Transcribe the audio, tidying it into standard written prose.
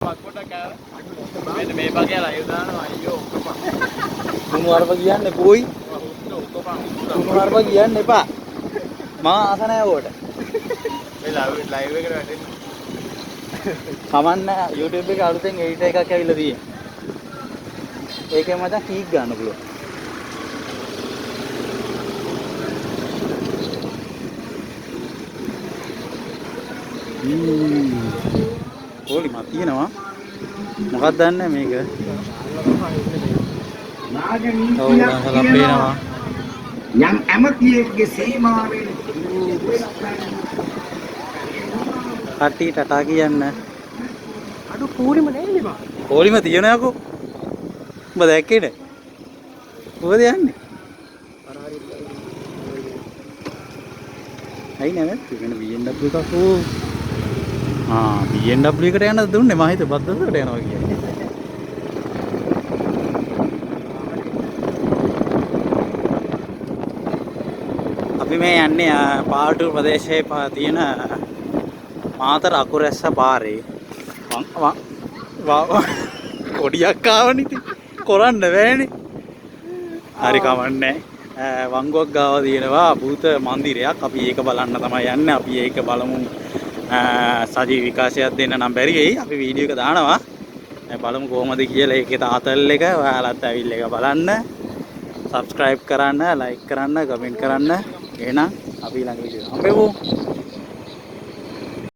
මේ බගේ ලයිව් දානවා අයියෝ. කුණු අරප කියන්නේ පොයි. කුණු අරප කියන්න එපා. මම ආස නැහැ ඕකට. මේ ලයිව් එකට වැටෙන්න. කමන්න YouTube එකේ අලුතෙන් එඩිට් එකක් ඇවිල්ලා තියෙනවා. ඒකෙන් මචං කීක් ගන්න පුළුවන්. ඕලි මත් තියෙනවා. මොකක්ද දන්නේ මේක? ඔව් නහලා පේනවා. යම් ඇමතියෙක්ගේ සීමාවෙන් කට්ටි ටටා කියන්න. අඩු කෝලිම නෑනේ බා. කෝලිම තියනකෝ. උඹ දැක්කේද? කොහෙද යන්නේ? අයි නැවැත් වෙන BMW එකක් ඕ. BMW එකට යන්න දුන්නේ මම හිතුව බද්දකට යනවා කියන්නේ. අපි මේ යන්නේ පාල්ටු ප්‍රදේශයේ තියෙන මාතර අකුරැස්ස පාරේ. කොඩියක් ආවනේ ඉතින් කරන්න බෑනේ. හරි කමන්නේ. වංගුවක් ගාව තියෙනවා භූත මන්දිරයක්. අපි ඒක බලන්න තමයි යන්නේ. අපි ඒක බලමු. සජීව විකාශයක් දෙන්න නම් බැරි වෙයි. අපි වීඩියෝ එක දානවා. බලමු කොහොමද කියලා. ඒකේ තාතල් එක ඔයාලත් ඇවිල්ලා ඒක බලන්න. subscribe කරන්න, like කරන්න, comment කරන්න. එහෙනම් අපි ඊළඟ වීඩියෝ හම්බෙමු.